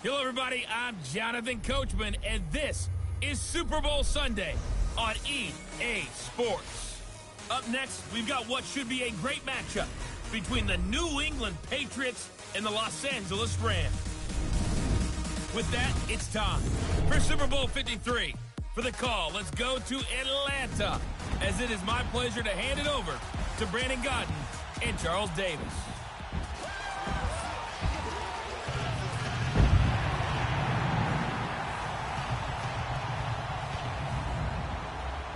Hello, everybody. I'm Jonathan Coachman, and this is Super Bowl Sunday on EA Sports. Up next, we've got what should be a great matchup between the New England Patriots and the Los Angeles Rams. With that, it's time for Super Bowl 53. For the call, let's go to Atlanta, as it is my pleasure to hand it over to Brandon Godden and Charles Davis.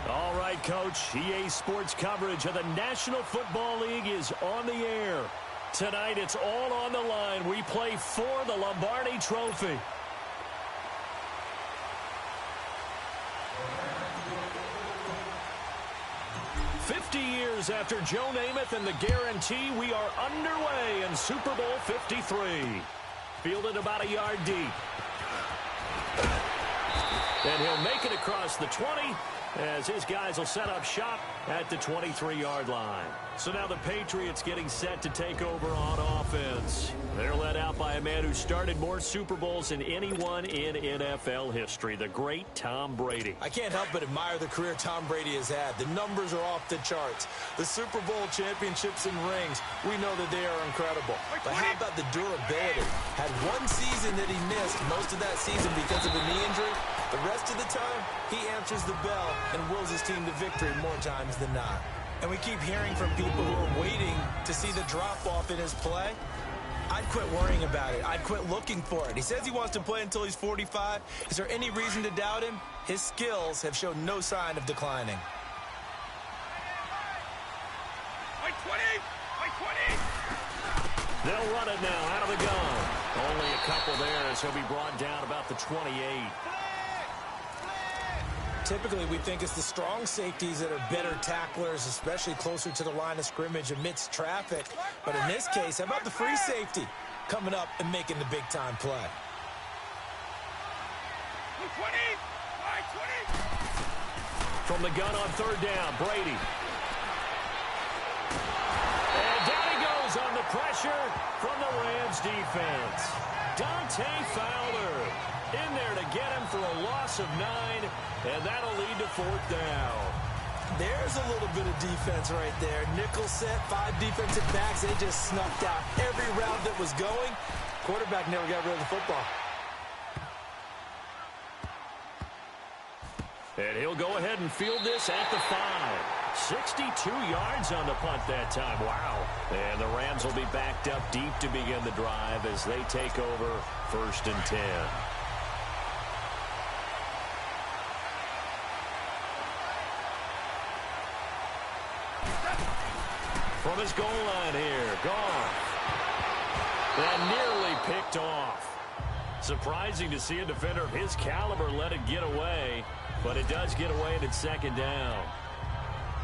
All right, Coach, EA Sports coverage of the National Football League is on the air. Tonight, it's all on the line. We play for the Lombardi Trophy. Years after Joe Namath and the guarantee, we are underway in Super Bowl 53. Fielded about a yard deep. And he'll make it across the 20 as his guys will set up shop at the 23-yard line. So now the Patriots getting set to take over on offense. They're led out by a man who started more Super Bowls than anyone in NFL history, the great Tom Brady. I can't help but admire the career Tom Brady has had. The numbers are off the charts. The Super Bowl championships and rings, we know that they are incredible. But how about the durability? Had one season that he missed, most of that season because of a knee injury. The rest of the time, he answers the bell and wills his team to victory more times than not. And we keep hearing from people who are waiting to see the drop-off in his play. I'd quit worrying about it. I'd quit looking for it. He says he wants to play until he's 45. Is there any reason to doubt him? His skills have shown no sign of declining. They'll run it now out of the gun. Only a couple there as he'll be brought down about the 28. Typically, we think it's the strong safeties that are better tacklers, especially closer to the line of scrimmage amidst traffic. But in this case, how about the free safety coming up and making the big-time play? From the gun on third down, Brady. And down he goes on the pressure from the Rams defense. Dante Fowler in there to get him for a loss of 9, and that'll lead to fourth down. There's a little bit of defense right there. Nickel set, 5 defensive backs. They just snuffed out every route that was going. Quarterback never got rid of the football. And he'll go ahead and field this at the 5. 62 yards on the punt that time. Wow. And the Rams will be backed up deep to begin the drive as they take over 1st and 10. From his goal line here, Goff. And nearly picked off. Surprising to see a defender of his caliber let it get away, but it does get away and it's 2nd down.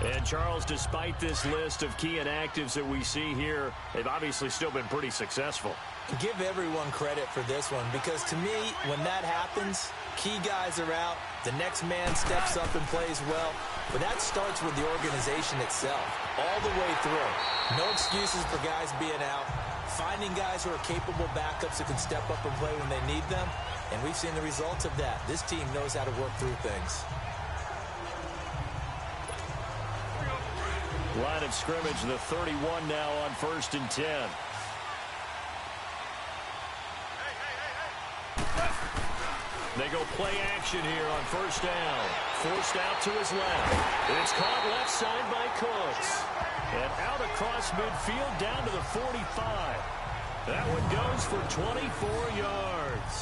And Charles, despite this list of key inactives that we see here, they've obviously still been pretty successful. Give everyone credit for this one, because to me, when that happens, key guys are out, the next man steps up and plays well, but that starts with the organization itself, all the way through. No excuses for guys being out, finding guys who are capable backups who can step up and play when they need them, and we've seen the results of that. This team knows how to work through things. Line of scrimmage, the 31 now on 1st and 10. They go play action here on 1st down. Forced out to his left. It's caught left side by Cooks. And out across midfield down to the 45. That one goes for 24 yards.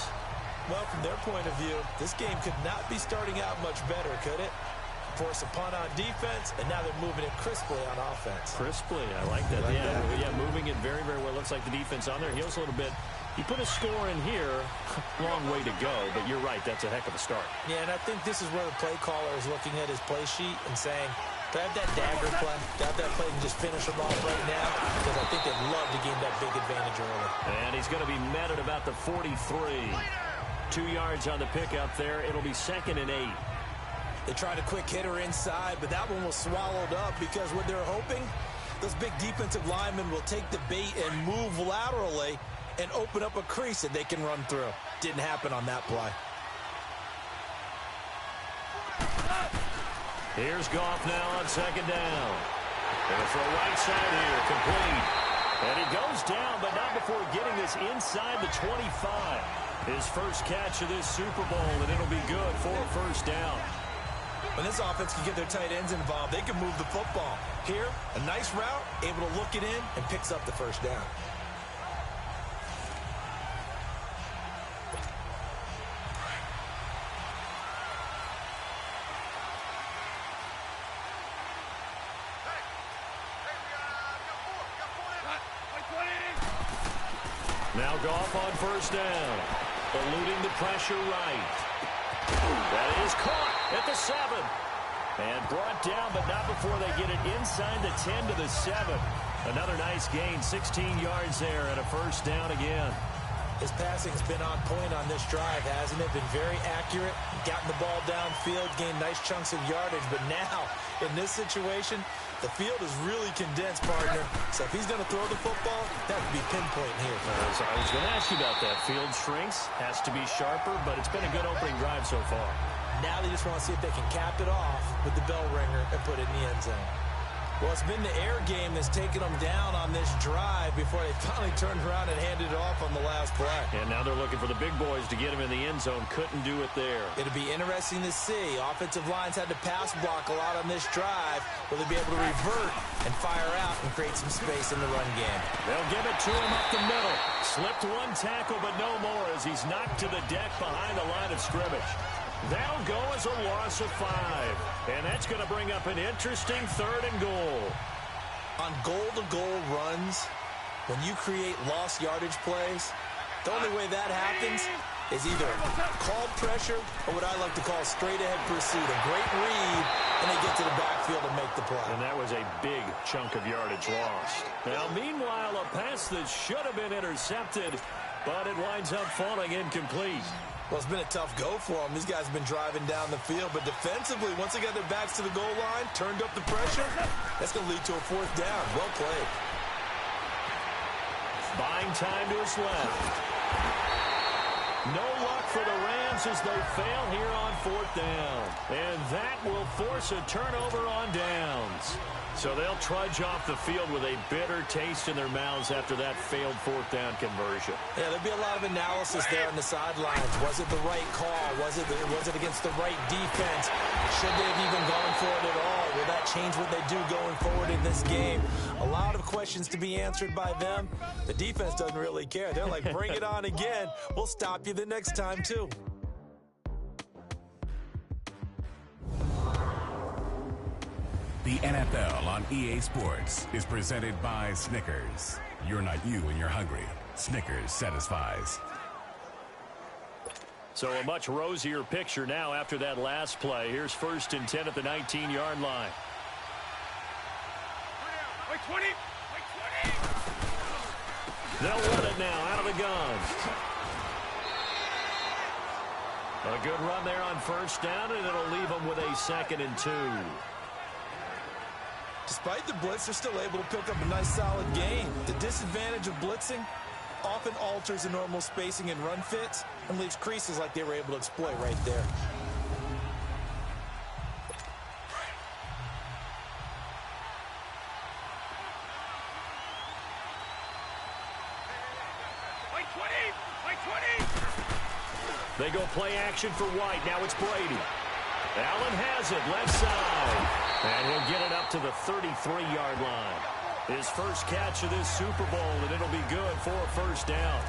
Well, from their point of view, this game could not be starting out much better, could it? Force a punt on defense, and now they're moving it crisply on offense. Crisply, I like that. Yeah, moving it very, very well. Looks like the defense on their heels a little bit. You put a score in here, long way to go, but you're right, that's a heck of a start. Yeah, and I think this is where the play caller is looking at his play sheet and saying, do I have that dagger play? Do I have that play and just finish them off right now? Because I think they'd love to gain that big advantage early. And he's going to be met at about the 43. 2 yards on the pickup there. It'll be 2nd and 8. They tried a quick hitter inside, but that one was swallowed up because what they're hoping, those big defensive linemen will take the bait and move laterally and open up a crease that they can run through. Didn't happen on that play. Here's Goff now on second down. Going to throw right side here, complete. And he goes down, but not before getting this inside the 25. His first catch of this Super Bowl, and it'll be good for a first down. When this offense can get their tight ends involved, they can move the football. Here, a nice route, able to look it in, and picks up the first down. Now Goff on first down, eluding the pressure right. That is caught at the 7. And brought down, but not before they get it inside the 10 to the 7. Another nice gain, 16 yards there, and a first down again. His passing's been on point on this drive, hasn't it? Been very accurate, gotten the ball downfield, gained nice chunks of yardage. But now, in this situation, the field is really condensed, partner. So if he's going to throw the football, that would be pinpoint here. So I was going to ask you about that. Field shrinks, has to be sharper, but it's been a good opening drive so far. Now they just want to see if they can cap it off with the bell ringer and put it in the end zone. Well, it's been the air game that's taken them down on this drive before they finally turned around and handed it off on the last play. And now they're looking for the big boys to get him in the end zone. Couldn't do it there. It'll be interesting to see. Offensive lines had to pass block a lot on this drive. Will they be able to revert and fire out and create some space in the run game? They'll give it to him up the middle. Slipped one tackle, but no more as he's knocked to the deck behind the line of scrimmage. That'll go as a loss of 5. And that's going to bring up an interesting 3rd and goal. On goal-to-goal runs, when you create lost yardage plays, the only way that happens is either called pressure or what I like to call straight-ahead pursuit. A great read, and they get to the backfield and make the play. And that was a big chunk of yardage lost. Now, meanwhile, a pass that should have been intercepted, but it winds up falling incomplete. Well, it's been a tough go for them. These guys have been driving down the field, but defensively, once they got their backs to the goal line, turned up the pressure, that's going to lead to a 4th down. Well played. Buying time to his left. No luck for the Rams as they fail here on 4th down. And that will force a turnover on downs. So they'll trudge off the field with a bitter taste in their mouths after that failed 4th down conversion. Yeah, there'll be a lot of analysis there on the sidelines. Was it the right call? Was it against the right defense? Should they have even gone for it at all? Will that change what they do going forward in this game? A lot of questions to be answered by them. The defense doesn't really care. They're like, bring it on again. We'll stop you the next time, too. The NFL on EA Sports is presented by Snickers. You're not you when you're hungry. Snickers satisfies. So a much rosier picture now after that last play. Here's 1st and 10 at the 19-yard line. Wait, 20. They'll run it now out of the gun. A good run there on 1st down, and it'll leave them with a 2nd and 2. Despite the blitz, they're still able to pick up a nice solid gain. The disadvantage of blitzing often alters the normal spacing and run fits and leaves creases like they were able to exploit right there. They go play action for White. Now it's Brady. Allen has it, left side. And he'll get it up to the 33-yard line. His first catch of this Super Bowl, and it'll be good for a 1st down.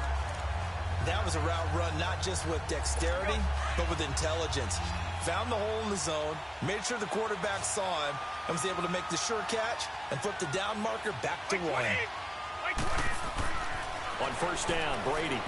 That was a route run not just with dexterity, but with intelligence. Found the hole in the zone, made sure the quarterback saw him, and was able to make the sure catch and flip the down marker back to 1. On 1st down, Brady.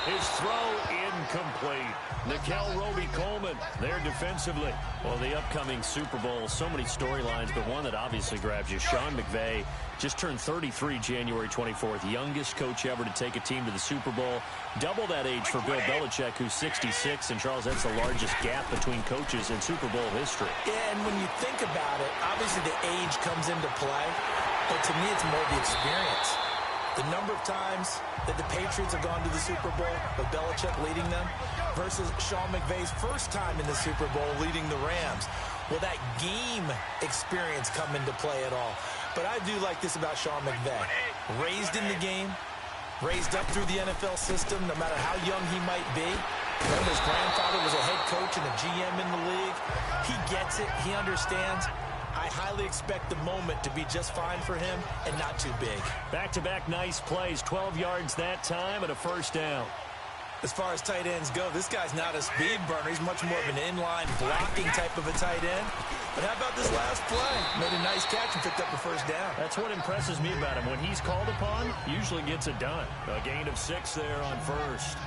His throw incomplete. Nickel Roby-Coleman there defensively. Well, the upcoming Super Bowl, so many storylines, but one that obviously grabs you. Sean McVay just turned 33 January 24th. Youngest coach ever to take a team to the Super Bowl. Double that age for Bill Belichick, who's 66. And, Charles, that's the largest gap between coaches in Super Bowl history. Yeah, and when you think about it, obviously the age comes into play. But to me, it's more the experience. The number of times that the Patriots have gone to the Super Bowl with Belichick leading them versus Sean McVay's first time in the Super Bowl leading the Rams. Will that game experience come into play at all? But I do like this about Sean McVay. Raised in the game, raised up through the NFL system, no matter how young he might be. Remember, his grandfather was a head coach and a GM in the league. He gets it. He understands. I highly expect the moment to be just fine for him and not too big. Back-to-back nice plays, 12 yards that time and a first down. As far as tight ends go, this guy's not a speed burner. He's much more of an inline blocking type of a tight end. But how about this last play? Made a nice catch and picked up a first down. That's what impresses me about him. When he's called upon, usually gets it done. A gain of 6 there on first.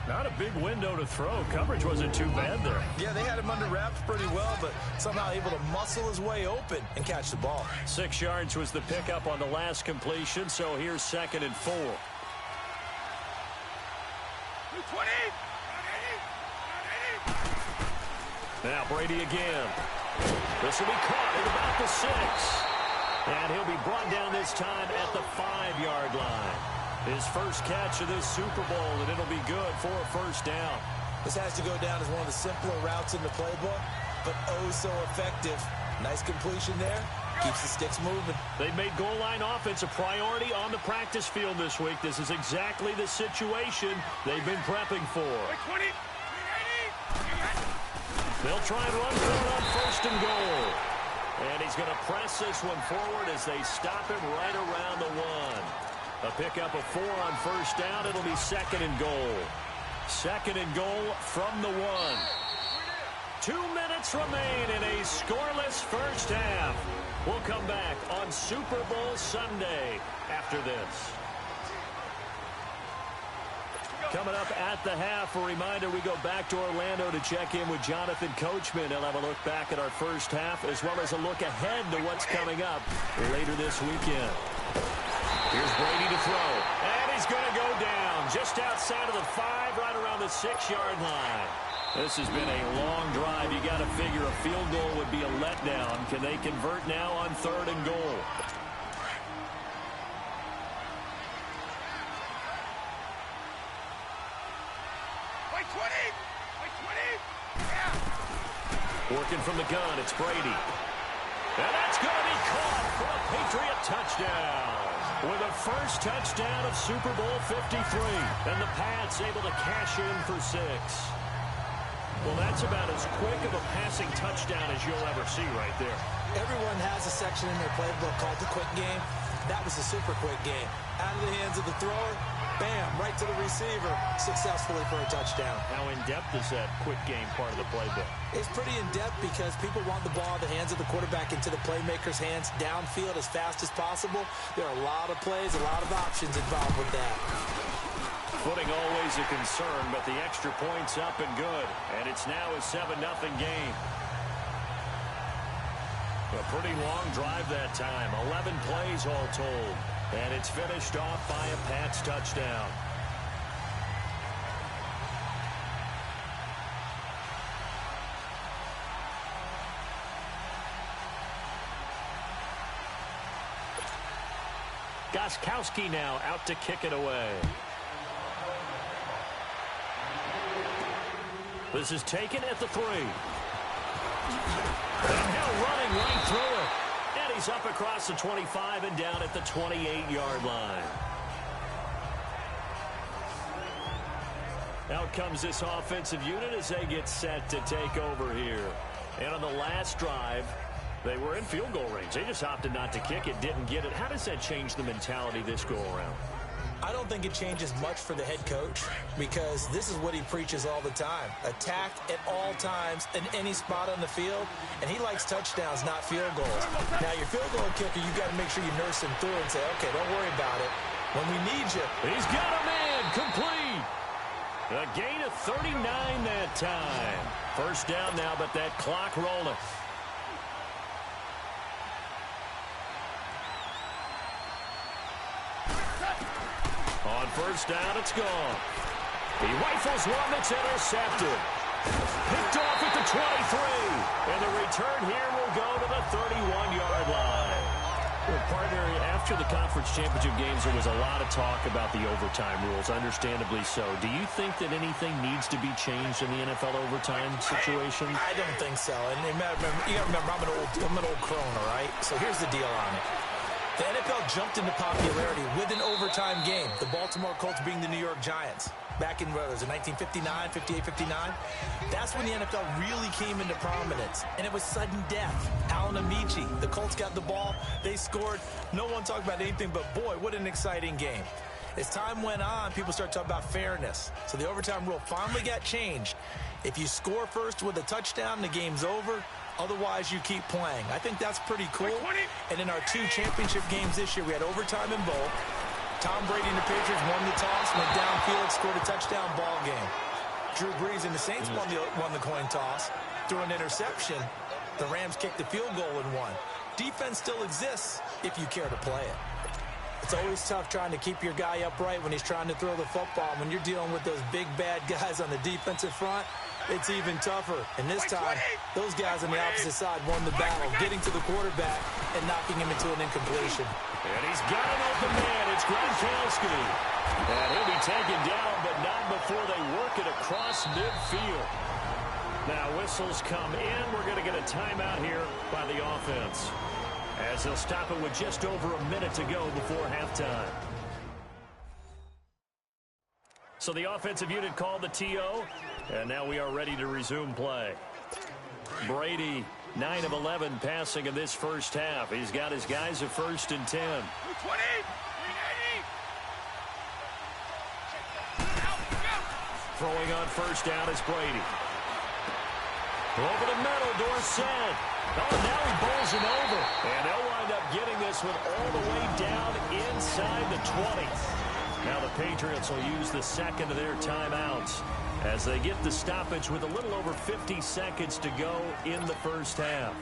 Not a big window to throw. Coverage wasn't too bad there. Yeah, they had him under wraps pretty well, but somehow able to muscle his way open and catch the ball. 6 yards was the pickup on the last completion, so here's 2nd and 4. 20. Now Brady again. This will be caught at about the 6. And he'll be brought down this time at the 5-yard line. His first catch of this Super Bowl, and it'll be good for a first down. This has to go down as one of the simpler routes in the playbook, but oh so effective. Nice completion there. Keeps the sticks moving. They've made goal line offense a priority on the practice field this week. This is exactly the situation they've been prepping for. 20. They'll try and run for it on 1st and goal. And he's going to press this one forward as they stop him right around the 1. A pickup of 4 on 1st down. It'll be 2nd and goal. 2nd and goal from the 1. 2 minutes remain in a scoreless first half. We'll come back on Super Bowl Sunday after this. Coming up at the half, a reminder, we go back to Orlando to check in with Jonathan Coachman. He'll have a look back at our first half as well as a look ahead to what's coming up later this weekend. Here's Brady to throw, and he's going to go down just outside of the 5, right around the 6-yard line. This has been a long drive. You got to figure a field goal would be a letdown. Can they convert now on 3rd and goal? Like 20. Like 20. Yeah. Working from the gun, it's Brady. And that's going to be caught for a Patriot touchdown. With a first touchdown of Super Bowl 53. And the Pats able to cash in for 6. Well, that's about as quick of a passing touchdown as you'll ever see right there. Everyone has a section in their playbook called the quick game. That was a super quick game. Out of the hands of the thrower, bam, right to the receiver, successfully for a touchdown. How in-depth is that quick game part of the playbook? It's pretty in-depth because people want the ball in the hands of the quarterback into the playmaker's hands downfield as fast as possible. There are a lot of plays, a lot of options involved with that. Footing always a concern, but the extra point's up and good. And it's now a 7-0 game. A pretty long drive that time. 11 plays all told. And it's finished off by a Pats touchdown. Gostkowski now out to kick it away. This is taken at the 3. And now running right through it. And he's up across the 25 and down at the 28-yard line. Out comes this offensive unit as they get set to take over here. And on the last drive, they were in field goal range. They just opted not to kick it, didn't get it. How does that change the mentality this go-around? I don't think it changes much for the head coach because this is what he preaches all the time. Attack at all times in any spot on the field, and he likes touchdowns, not field goals. Now, your field goal kicker, you got to make sure you nurse him through and say, okay, don't worry about it. When we need you. He's got a man, complete. A gain of 39 that time. First down now, but that clock rolling. On first down, it's gone. He rifles one that's intercepted. Picked off at the 23. And the return here will go to the 31-yard line. Well, partner, after the conference championship games, there was a lot of talk about the overtime rules, understandably so. Do you think that anything needs to be changed in the NFL overtime situation? I don't think so. And you got to remember, I'm an old crone, all right? So here's the deal on it. The NFL jumped into popularity with an overtime game, the Baltimore Colts being the New York Giants. Back in, what was it, 1959, 58, 59? That's when the NFL really came into prominence, and it was sudden death. Alan Amici, the Colts got the ball, they scored. No one talked about anything but, boy, what an exciting game. As time went on, people started talking about fairness. So the overtime rule finally got changed. If you score first with a touchdown, the game's over. Otherwise, you keep playing. I think that's pretty cool. And in our 2 championship games this year, we had overtime in both. Tom Brady and the Patriots won the toss, went downfield, scored a touchdown, ball game. Drew Brees and the Saints won the coin toss, threw an interception. The Rams kicked the field goal and won. Defense still exists if you care to play it. It's always tough trying to keep your guy upright when he's trying to throw the football. When you're dealing with those big, bad guys on the defensive front, it's even tougher. And this time, those guys on the opposite side won the battle, getting to the quarterback and knocking him into an incompletion. And he's got an open man. It's Gronkowski. And he'll be taken down, but not before they work it across midfield. Now whistles come in. We're going to get a timeout here by the offense, as they'll stop it with just over a minute to go before halftime. So the offensive unit called the TO, and now we are ready to resume play. Brady, 9 of 11 passing in this first half. He's got his guys at 1st and 10. 20! Throwing on first down is Brady. Over the middle, Dorsett. Oh, now he bowls him over. And they'll wind up getting this one all the way down inside the 20. Now the Patriots will use the second of their timeouts as they get the stoppage with a little over 50 seconds to go in the first half.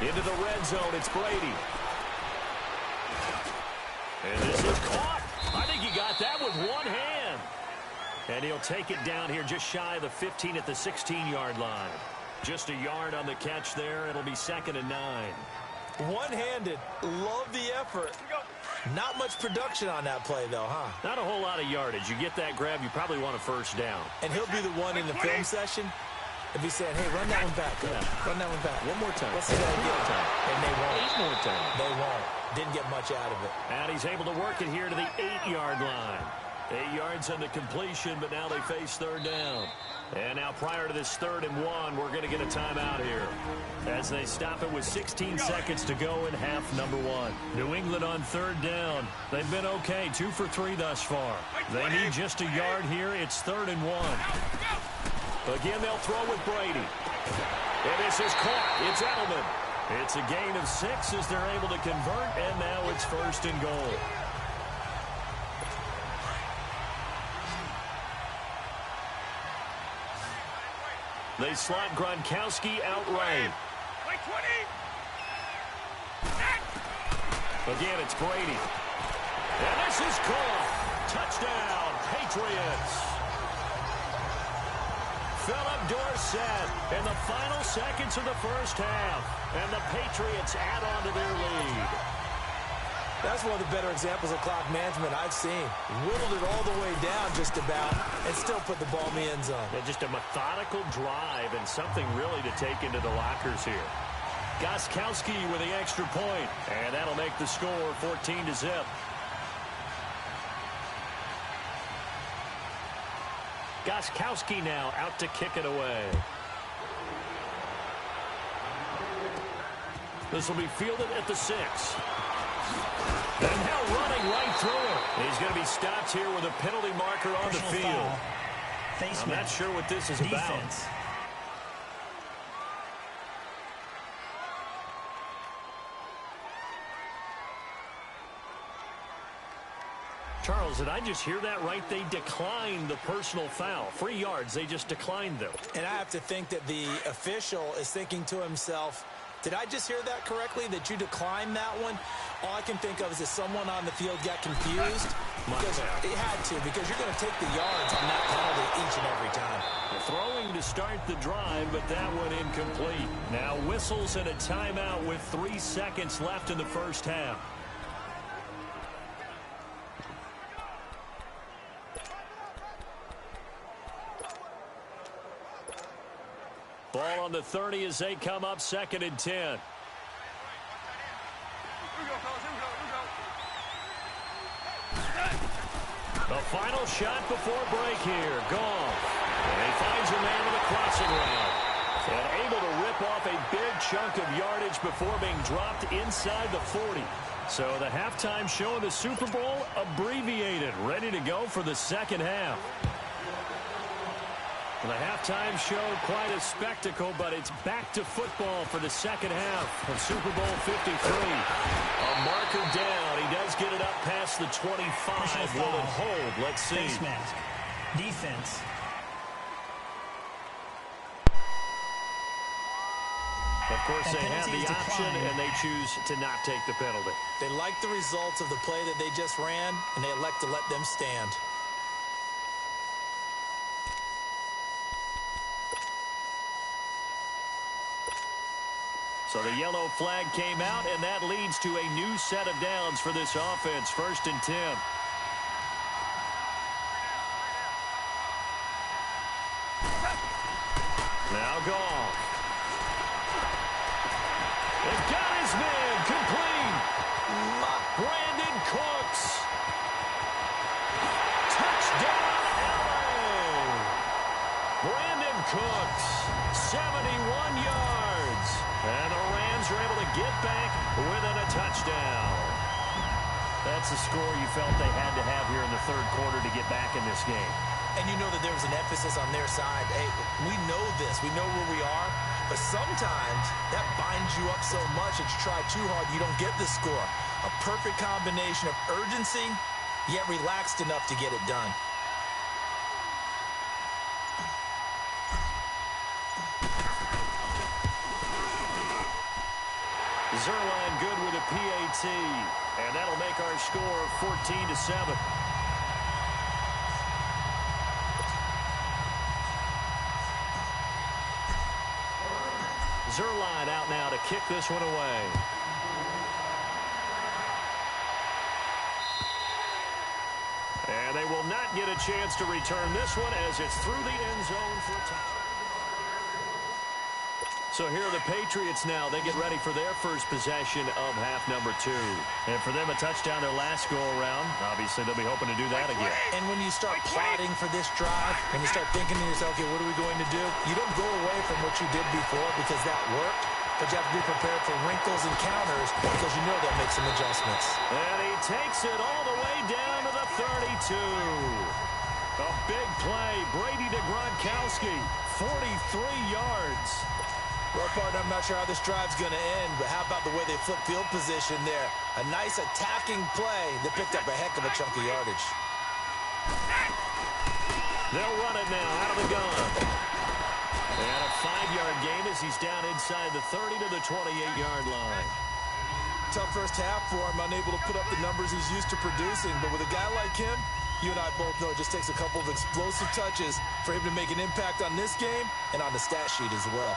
Into the red zone, it's Brady. And this is caught. I think he got that with one hand. And he'll take it down here just shy of the 15 at the 16-yard line. Just a yard on the catch there. It'll be 2nd and 9. One-handed. Love the effort. Not much production on that play, though, huh? Not a whole lot of yardage. You get that grab, you probably want a first down. And he'll be the one in the film session if he's saying, hey, run that one back. Yeah. Run that one back. One more time. Let's see that again. And they won't. 8 more times. They won't. Didn't get much out of it. And he's able to work it here to the 8-yard line. 8 yards on the completion, but now they face 3rd down. And now prior to this 3rd and 1, we're going to get a timeout here as they stop it with 16 seconds to go in half number 1. New England on 3rd down. They've been okay, 2 for 3 thus far. They need just a yard here. It's 3rd and 1. Again, they'll throw with Brady. And this is caught. It's Edelman. It's a gain of 6 as they're able to convert, and now it's 1st and goal. They slot Gronkowski out right. Again, it's Brady. And this is caught. Touchdown, Patriots. Philip Dorsett in the final seconds of the first half. And the Patriots add on to their lead. That's one of the better examples of clock management I've seen. Whittled it all the way down just about and still put the ball in the end zone. Yeah, just a methodical drive and something really to take into the lockers here. Gostkowski with the extra point. And that'll make the score 14-0. Gostkowski now out to kick it away. This will be fielded at the 6. And now running right through it. He's going to be stopped here with a penalty marker on the field. I'm not sure what this is about. Charles, did I just hear that right? They declined the personal foul. 3 yards, they just declined them. And I have to think that the official is thinking to himself, Did I just hear that correctly, that you declined that one? All I can think of is that someone on the field got confused. Because it had to, because you're going to take the yards on that penalty each and every time. Throwing to start the drive, but that one incomplete. Now whistles and a timeout with 3 seconds left in the first half. Ball on the 30 as they come up 2nd and 10. The final shot before break here. Goff. And he finds a man with a crossing route. And able to rip off a big chunk of yardage before being dropped inside the 40. So the halftime show of the Super Bowl abbreviated. Ready to go for the second half. The halftime show, quite a spectacle, but it's back to football for the second half of Super Bowl 53. A marker down. He does get it up past the 25. Will it hold? Let's see. Face mask. Defense. Of course, they have the option, and they choose to not take the penalty. They like the results of the play that they just ran, and they elect to let them stand. So the yellow flag came out, and that leads to a new set of downs for this offense. 1st and 10. Now Goff. They've got his man complete. Brandon Cooks. Touchdown, LA. Brandon Cooks, 71 yards. And the Rams are able to get back within a touchdown. That's the score you felt they had to have here in the third quarter to get back in this game. And you know that there was an emphasis on their side. Hey, we know this. We know where we are. But sometimes that binds you up so much that you try too hard, you don't get the score. A perfect combination of urgency, yet relaxed enough to get it done. Zerline good with a PAT. And that'll make our score 14-7. Zerline out now to kick this one away. And they will not get a chance to return this one as it's through the end zone for a touchdown. So here are the Patriots now. They get ready for their first possession of half number 2. And for them, a touchdown their last go-around. Obviously, they'll be hoping to do that again. And when you start plotting for this drive, when you start thinking to yourself, okay, what are we going to do? You don't go away from what you did before because that worked. But you have to be prepared for wrinkles and counters because you know they'll make some adjustments. And he takes it all the way down to the 32. A big play. Brady to Gronkowski. 43 yards. Well, partner, I'm not sure how this drive's going to end, but how about the way they flip field position there? A nice attacking play that picked up a heck of a chunk of yardage. They'll run it now out of the gun. And a 5-yard gain as he's down inside the 30 to the 28-yard line. Tough first half for him, unable to put up the numbers he's used to producing. But with a guy like him, you and I both know it just takes a couple of explosive touches for him to make an impact on this game and on the stat sheet as well.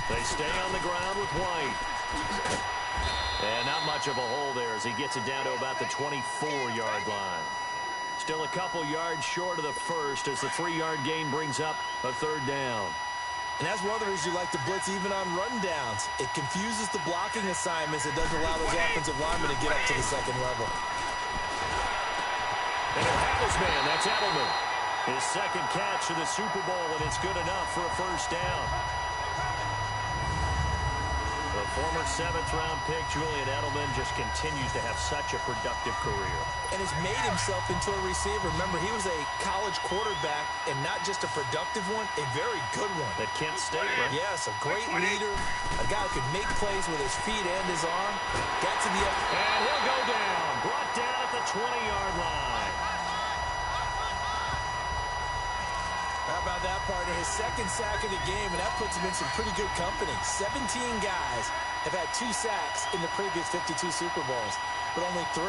They stay on the ground with White. And not much of a hole there as he gets it down to about the 24-yard line. Still a couple yards short of the first as the 3-yard gain brings up a 3rd down. And that's one of the reasons you like to blitz even on rundowns. It confuses the blocking assignments. It doesn't allow those offensive linemen to get up to the second level. And a Packers man, that's Edelman. His second catch of the Super Bowl, and it's good enough for a first down. The former 7th-round pick, Julian Edelman, just continues to have such a productive career. And has made himself into a receiver. Remember, he was a college quarterback, and not just a productive one, a very good one. At Kent State, right? Yes, a great leader, a guy who could make plays with his feet and his arm. Got to the end. And he'll go down. Brought down at the 20-yard line. about that, partner? His second sack of the game, and that puts him in some pretty good company. 17 guys have had 2 sacks in the previous 52 Super Bowls, but only 3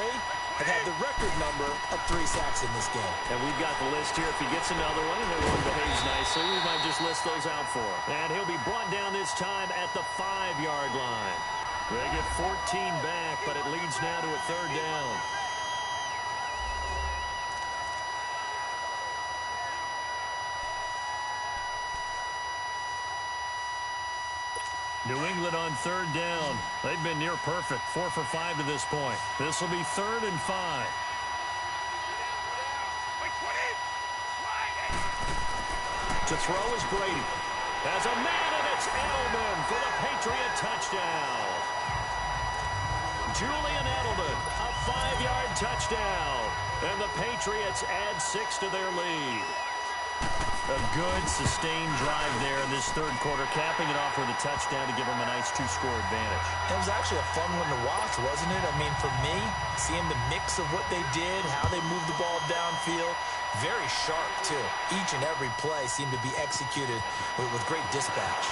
have had the record number of 3 sacks in this game. And we've got the list here. If he gets another one and everyone behaves nicely, we might just list those out for him. And he'll be brought down this time at the 5-yard line. They get 14 back, but it leads now to a 3rd down. New England on 3rd down. They've been near perfect, 4 for 5 to this point. This will be 3rd and 5. To throw is Brady. Has a man, and it's Edelman for the Patriot touchdown. Julian Edelman, a 5-yard touchdown. And the Patriots add 6 to their lead. A good, sustained drive there in this 3rd quarter, capping it off with a touchdown to give them a nice 2-score advantage. It was actually a fun one to watch, wasn't it? I mean, for me, seeing the mix of what they did, how they moved the ball downfield, very sharp, too. Each and every play seemed to be executed with great dispatch.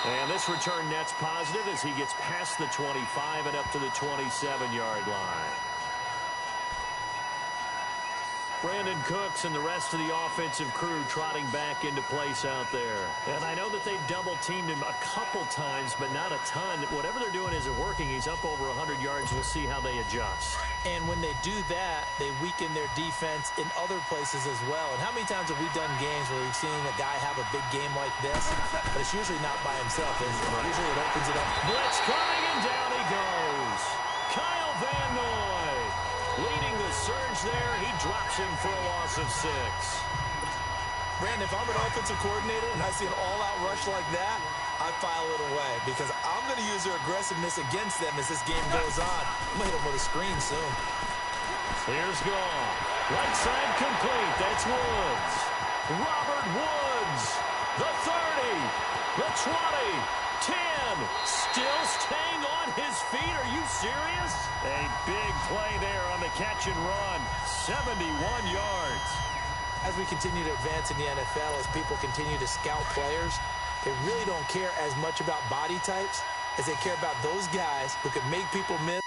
And this return net's positive as he gets past the 25 and up to the 27-yard line. Brandon Cooks and the rest of the offensive crew trotting back into place out there. And I know that they've double-teamed him a couple times, but not a ton. Whatever they're doing isn't working. He's up over 100 yards. We'll see how they adjust. And when they do that, they weaken their defense in other places as well. And how many times have we done games where we've seen a guy have a big game like this? But it's usually not by himself, is it? Right. Usually it opens it up. Blitz coming, and down he goes. Kyle Van Noy leading the surge there. He drops him for a loss of 6. Brandon, if I'm an offensive coordinator and I see an all-out rush like that, I file it away because I'm going to use their aggressiveness against them as this game goes on. I'm going to hit them with a screen soon. Here's Gone. Right side complete. That's Woods. Robert Woods. The 30. The 20. 10. Still staying on his feet. Are you serious? A big play there on the catch and run. 71 yards. As we continue to advance in the NFL, as people continue to scout players, they really don't care as much about body types as they care about those guys who can make people miss.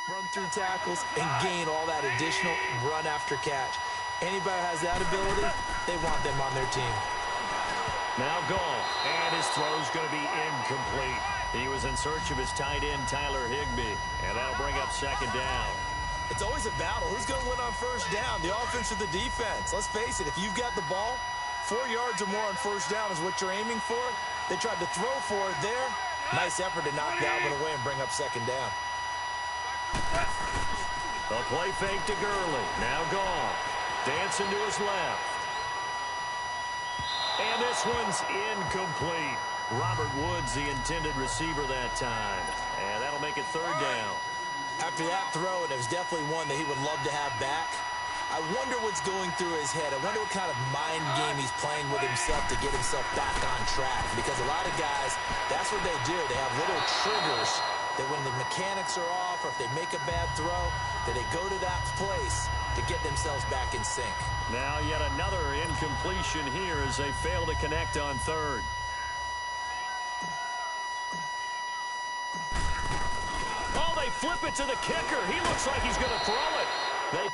run through tackles, and gain all that additional run after catch. Anybody who has that ability, they want them on their team. Now Goff, and his throw's going to be incomplete. He was in search of his tight end, Tyler Higbee, and that'll bring up second down. It's always a battle. Who's going to win on first down, the offense or the defense? Let's face it, if you've got the ball, 4 yards or more on first down is what you're aiming for. They tried to throw for it there. Nice effort to knock that one away and bring up second down. A play fake to Gurley. Now Goff. Dancing to his left. And this one's incomplete. Robert Woods, the intended receiver that time. And that'll make it third down. After that throw, and it was definitely one that he would love to have back, I wonder what's going through his head. I wonder what kind of mind game he's playing with himself to get himself back on track. Because a lot of guys, that's what they do. They have little triggers that when the mechanics are off or if they make a bad throw, that they go to that place to get themselves back in sync. Now yet another incompletion here as they fail to connect on third. Oh, they flip it to the kicker. He looks like he's going to throw it.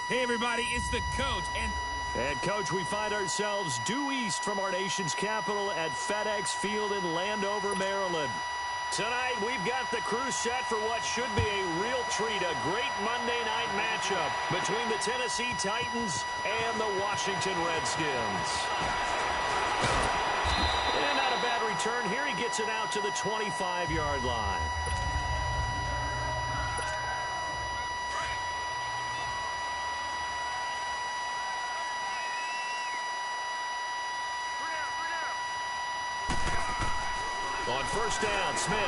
Hey, everybody, it's the coach. And, Coach, we find ourselves due east from our nation's capital at FedEx Field in Landover, Maryland. Tonight, we've got the crew set for what should be a real treat, a great Monday night matchup between the Tennessee Titans and the Washington Redskins. And not a bad return here. He gets it out to the 25-yard line. On first down, Smith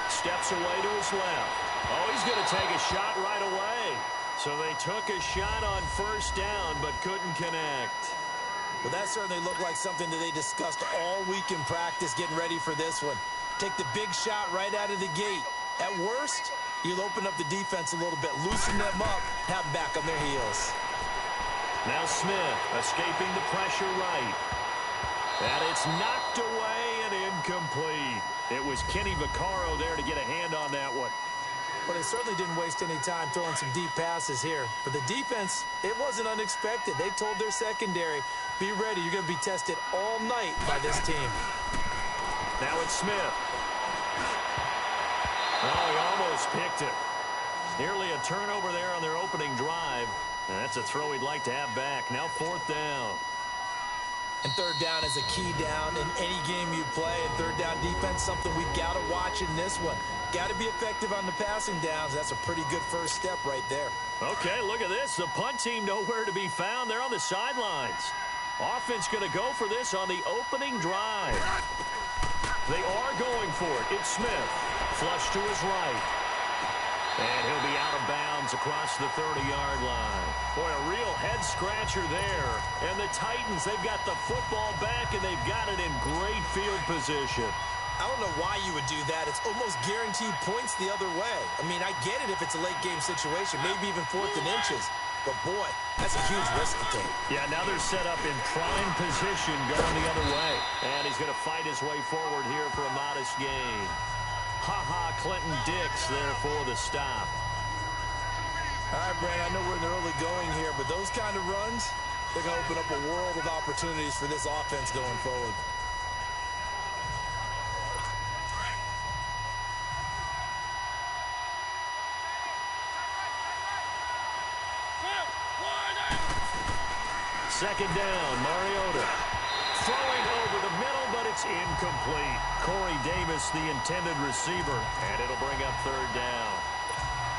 steps away to his left. Oh, he's going to take a shot right away. So they took a shot on first down but couldn't connect. Well, that certainly looked like something that they discussed all week in practice getting ready for this one. Take the big shot right out of the gate. At worst, you'll open up the defense a little bit, loosen them up, have them back on their heels. Now Smith escaping the pressure right. And it's knocked away and incomplete. It was Kenny Vaccaro there to get a hand on that one. But they certainly didn't waste any time throwing some deep passes here. For the defense, it wasn't unexpected. They told their secondary, be ready. You're going to be tested all night by this team. Now it's Smith. Oh, he almost picked it. Nearly a turnover there on their opening drive. And that's a throw he'd like to have back. Now fourth down. And third down is a key down in any game you play. And third down defense, something we've got to watch in this one. Got to be effective on the passing downs. That's a pretty good first step right there. Okay, look at this. The punt team nowhere to be found. They're on the sidelines. Offense going to go for this on the opening drive. They are going for it. It's Smith. Flush to his right. And he'll be out of bounds across the 30-yard line. Boy, a real head-scratcher there. And the Titans, they've got the football back, and they've got it in great field position. I don't know why you would do that. It's almost guaranteed points the other way. I mean, I get it if it's a late-game situation, maybe even fourth and inches. But, boy, that's a huge risk to take. Yeah, now they're set up in prime position going the other way. And he's going to fight his way forward here for a modest gain. Ha-ha, Clinton Dix there for the stop. All right, Brandon, I know we're in the early going here, but those kind of runs, they're going to open up a world of opportunities for this offense going forward. Second down, Mariota. Throwing over the middle, but it's incomplete. Corey Davis, the intended receiver, and it'll bring up third down.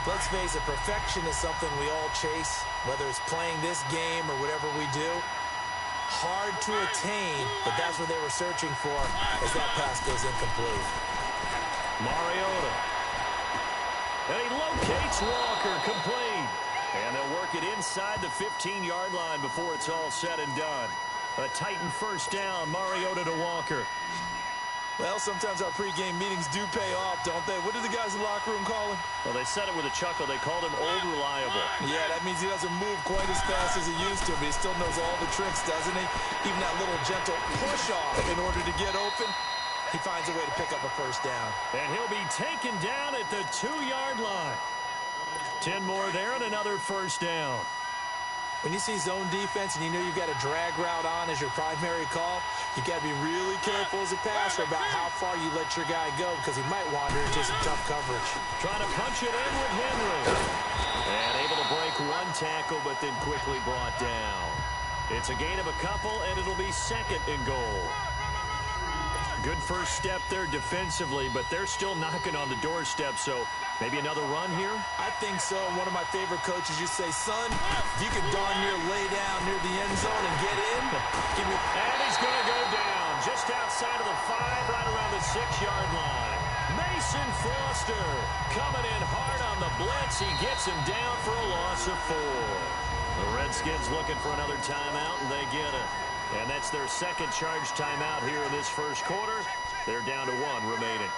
Let's face it, perfection is something we all chase, whether it's playing this game or whatever we do. Hard to attain, but that's what they were searching for as that pass goes incomplete. Mariota. And he locates Walker, complete. And they'll work it inside the 15-yard line before it's all said and done. A Titan first down, Mariota to Walker. Well, sometimes our pregame meetings do pay off, don't they? What did the guys in the locker room call him? Well, they said it with a chuckle. They called him Old Reliable. Yeah, that means he doesn't move quite as fast as he used to, but he still knows all the tricks, doesn't he? Even that little gentle push-off in order to get open, he finds a way to pick up a first down. And he'll be taken down at the 2-yard line. 10 more there and another first down. When you see zone defense and you know you've got a drag route on as your primary call, you got to be really careful as a passer about how far you let your guy go because he might wander into some tough coverage. Trying to punch it in with Henry. And able to break one tackle, but then quickly brought down. It's a gain of a couple, and it'll be second and goal. Good first step there defensively, but they're still knocking on the doorstep, so maybe another run here? I think so. One of my favorite coaches used to say, son, if you can darn near lay down near the end zone and get in, give me... And he's going to go down just outside of the 5, right around the 6-yard line. Mason Foster coming in hard on the blitz. He gets him down for a loss of 4. The Redskins looking for another timeout, and they get it. And that's their second charge timeout here in this first quarter. They're down to 1 remaining.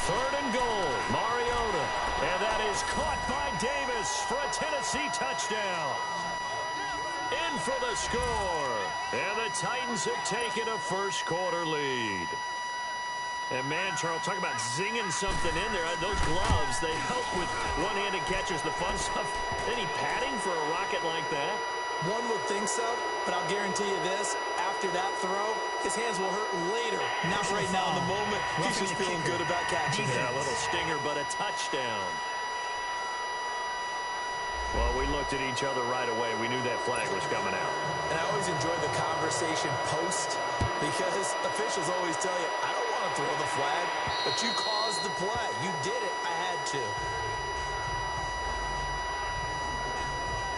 Third and goal, Mariota. And that is caught by Davis for a Tennessee touchdown. In for the score. And the Titans have taken a first quarter lead. And man, Charles, talk about zinging something in there. Those gloves, they help with one-handed catches, the fun stuff. Any padding for a rocket like that? One would think so, but I'll guarantee you this. After after that throw, his hands will hurt later. Not right now in the moment. He's just feeling good about catching it. Yeah, a little stinger, but a touchdown. Well, we looked at each other right away. We knew that flag was coming out. And I always enjoy the conversation post because officials always tell you, I don't want to throw the flag, but you caused the play. You did it. I had to.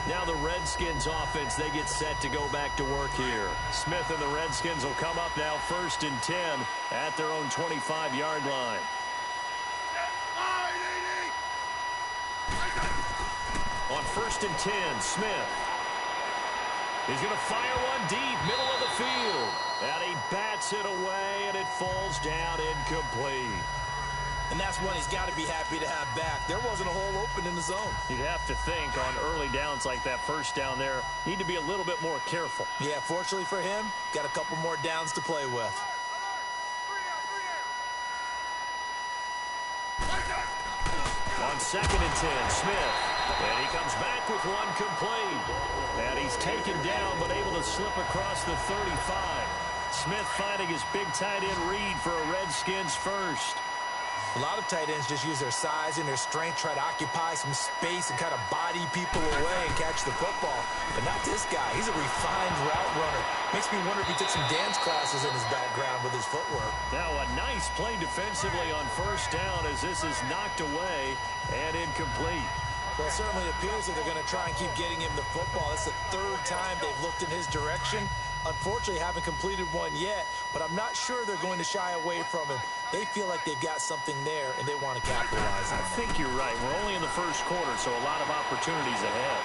Now the Redskins offense, they get set to go back to work here. Smith and the Redskins will come up now 1st and 10 at their own 25-yard line. On 1st and 10, Smith. He's going to fire one deep, middle of the field. And he bats it away, and it falls down incomplete. And that's one he's got to be happy to have back. There wasn't a hole open in the zone. You'd have to think on early downs like that first down there, need to be a little bit more careful. Yeah, fortunately for him, got a couple more downs to play with. On 2nd and 10, Smith. And he comes back with one complete. And he's taken down, but able to slip across the 35. Smith finding his big tight end read for a Redskins first. A lot of tight ends just use their size and their strength, try to occupy some space and kind of body people away and catch the football. But not this guy. He's a refined route runner. Makes me wonder if he took some dance classes in his background with his footwork. Now a nice play defensively on 1st down as this is knocked away and incomplete. Well, it certainly appears that they're going to try and keep getting him the football. That's the 3rd time they've looked in his direction. Unfortunately, haven't completed one yet, but I'm not sure they're going to shy away from him. They feel like they've got something there, and they want to capitalize on it. I think you're right. We're only in the 1st quarter, so a lot of opportunities ahead.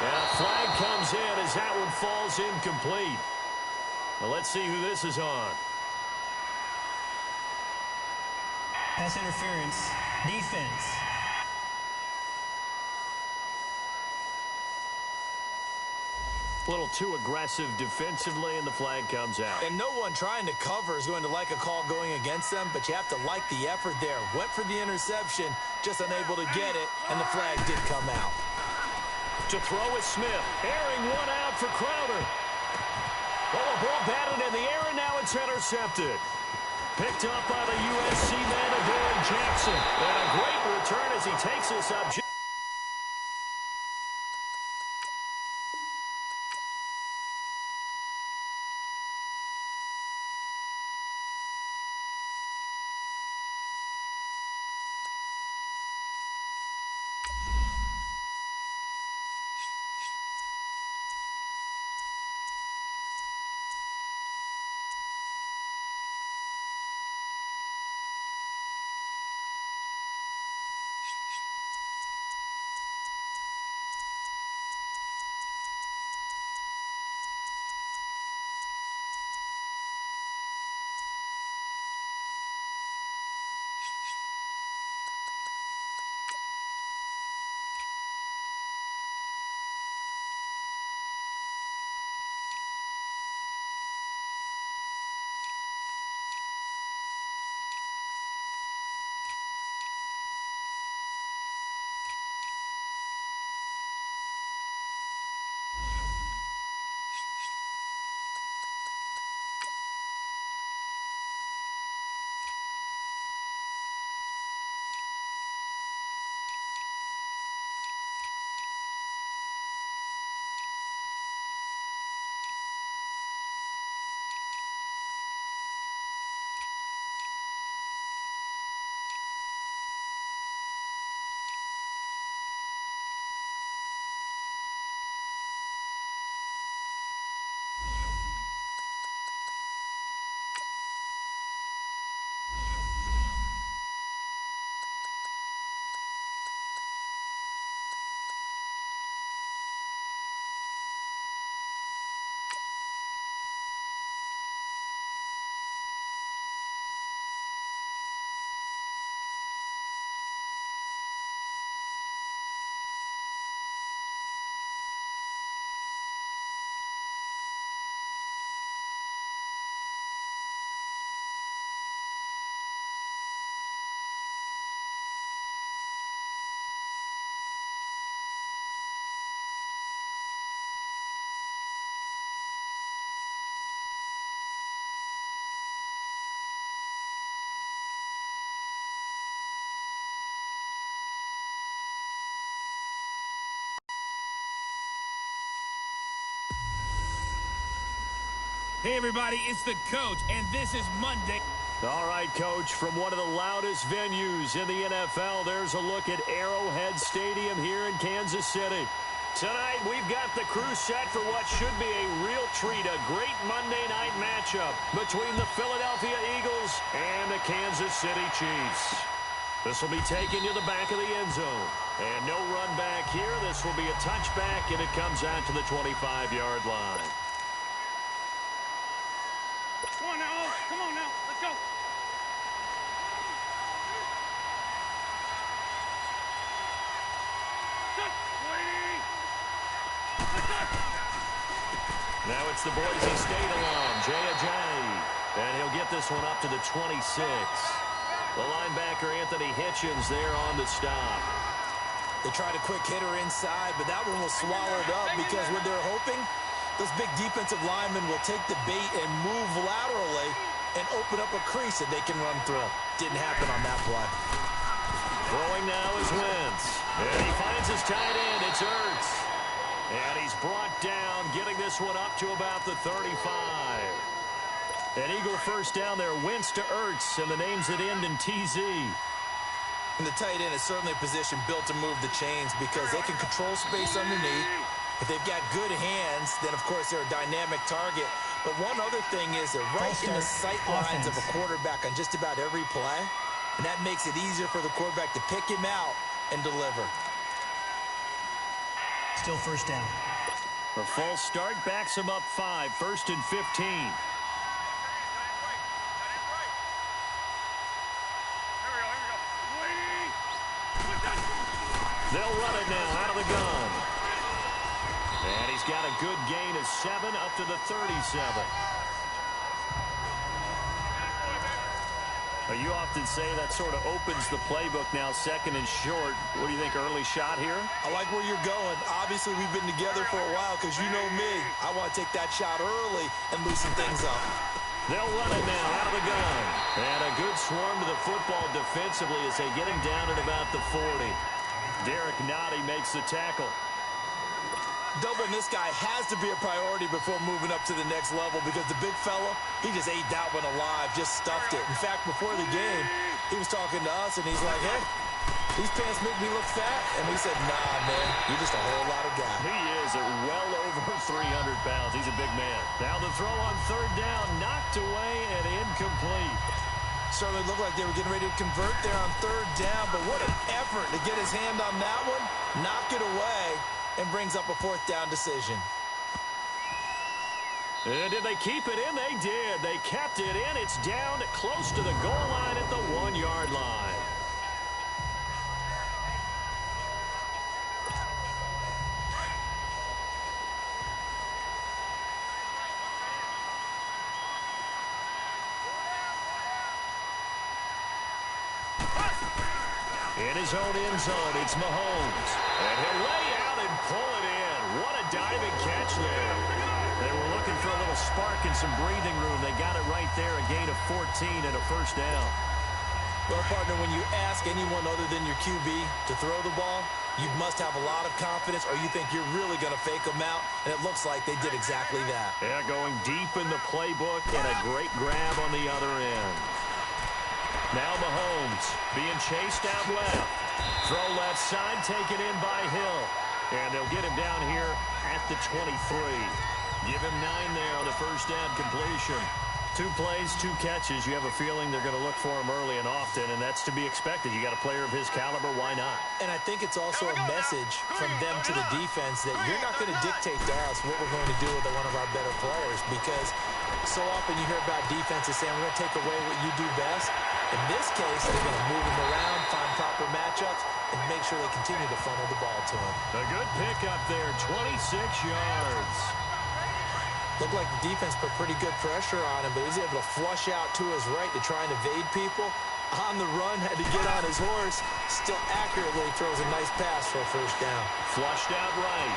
And a flag comes in as that one falls incomplete. Well, let's see who this is on. Pass interference. Defense. A little too aggressive defensively, and the flag comes out. And no one trying to cover is going to like a call going against them, but you have to like the effort there. Went for the interception, just unable to get it, and the flag did come out. To throw is Smith. Airing one out for Crowder. Oh, a ball batted in the air, and now it's intercepted. Picked up by the USC man, Adoree Jackson. And a great return as he takes this up. Hey, everybody, it's the coach, and this is Monday. All right, Coach, from one of the loudest venues in the NFL, there's a look at Arrowhead Stadium here in Kansas City. Tonight, we've got the crew set for what should be a real treat, a great Monday night matchup between the Philadelphia Eagles and the Kansas City Chiefs. This will be taken to the back of the end zone. And no run back here. This will be a touchback, and it comes out to the 25-yard line. Come on now, come on now, let's go. Now it's the Boise State alum, Jay Ajayi. And he'll get this one up to the 26. The linebacker, Anthony Hitchens, there on the stop. They tried a quick hitter inside, but that one was swallowed up because what they're hoping, those big defensive linemen will take the bait and move laterally and open up a crease that they can run through. Didn't happen on that play. Throwing now is Wentz. And he finds his tight end. It's Ertz. And he's brought down, getting this one up to about the 35. An Eagle first down there. Wentz to Ertz, and the names that end in TZ. And the tight end is certainly a position built to move the chains because they can control space underneath. If they've got good hands, then, of course, they're a dynamic target. But one other thing is they're right in the sight lines of a quarterback on just about every play. And that makes it easier for the quarterback to pick him out and deliver. Still first down. A false start backs him up 5, 1st and 15. They'll run it now out of the gun. And he's got a good gain of 7 up to the 37. You often say that sort of opens the playbook now, 2nd and short. What do you think, early shot here? I like where you're going. Obviously, we've been together for a while because you know me. I want to take that shot early and loosen things up. They'll run it now out of the gun. And a good swarm to the football defensively as they get him down at about the 40. Derek Nottie makes the tackle. Doubling this guy has to be a priority before moving up to the next level because the big fella, he just ate that one alive, just stuffed it. In fact, before the game, he was talking to us, and he's like, hey, these pants make me look fat. And we said, nah, man, you're just a whole lot of guy. He is at well over 300 pounds. He's a big man. Now the throw on 3rd down, knocked away and incomplete. Certainly looked like they were getting ready to convert there on 3rd down, but what an effort to get his hand on that one, knock it away, and brings up a 4th down decision. And did they keep it in? They did. They kept it in. It's down close to the goal line at the 1-yard line. In his own end zone, it's Mahomes. And he'll lay out and pull it in. What a diving catch there. They were looking for a little spark and some breathing room. They got it right there, a gain of 14 and a 1st down. Well, partner, when you ask anyone other than your QB to throw the ball, you must have a lot of confidence or you think you're really going to fake them out, and it looks like they did exactly that. Yeah, going deep in the playbook and a great grab on the other end. Now Mahomes being chased out left. Throw left side, taken in by Hill. And they'll get him down here at the 23. Give him 9 there on the 1st down completion. 2 plays, 2 catches. You have a feeling they're going to look for him early and often, and that's to be expected. You got a player of his caliber, why not? And I think it's also a message from them to the defense that you're not going to dictate to us what we're going to do with one of our better players, because so often you hear about defenses saying we're going to take away what you do best. In this case, they're going to move him around, find proper matchups, and make sure they continue to funnel the ball to him. A good pickup there, 26 yards. Looked like the defense put pretty good pressure on him, but he was able to flush out to his right to try and evade people. On the run, had to get on his horse. Still accurately throws a nice pass for a 1st down. Flushed out right.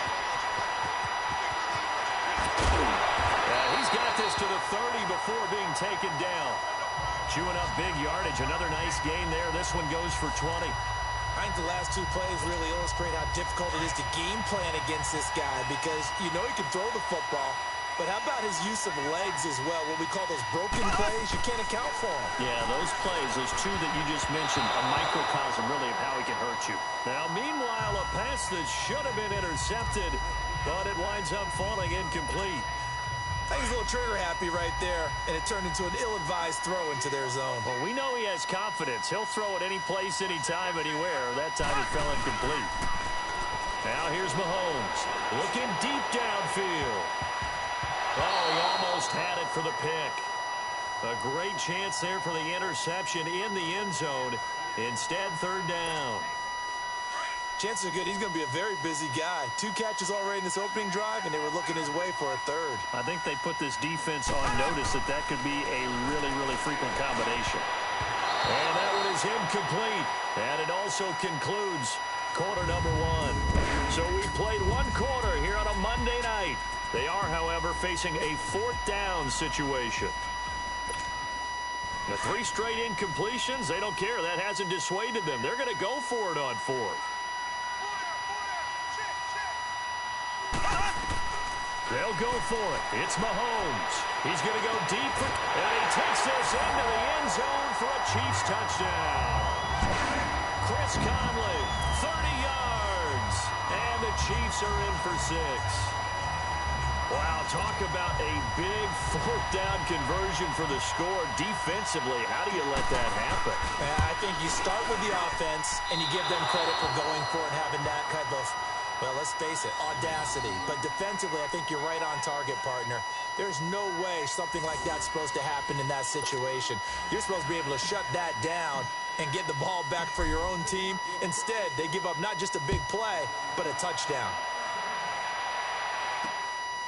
He's got this to the 30 before being taken down. Chewing up big yardage. Another nice gain there. This one goes for 20. I think the last 2 plays really illustrate how difficult it is to game plan against this guy because you know he can throw the football, But how about his use of legs as well? What we call those broken plays, you can't account for them. Yeah, those plays, those two that you just mentioned, a microcosm really of how he can hurt you. Now, meanwhile, a pass that should have been intercepted, but it winds up falling incomplete. I think he's a little trigger happy right there, and it turned into an ill-advised throw into their zone. Well, we know he has confidence. He'll throw it any place, anytime, anywhere. That time it fell incomplete. Now here's Mahomes, looking deep downfield. Oh, he almost had it for the pick. A great chance there for the interception in the end zone. Instead, third down. Chances are good. He's going to be a very busy guy. 2 catches already in this opening drive, and they were looking his way for a third. I think they put this defense on notice that that could be a really, really frequent combination. And that one is incomplete. And it also concludes quarter number 1. So we played 1 quarter here on a Monday night. They are, however, facing a 4th down situation. The 3 straight incompletions, they don't care. That hasn't dissuaded them. They're going to go for it on 4th. They'll go for it. It's Mahomes. He's going to go deep, and he takes this into the end zone for a Chiefs touchdown. Chris Conley, 30 yards, and the Chiefs are in for 6. Wow, talk about a big 4th down conversion for the score. Defensively, how do you let that happen? I think you start with the offense, and you give them credit for going for it, having that kind of, well, let's face it, audacity. But defensively, I think you're right on target, partner. There's no way something like that's supposed to happen in that situation. You're supposed to be able to shut that down and get the ball back for your own team. Instead, they give up not just a big play, but a touchdown.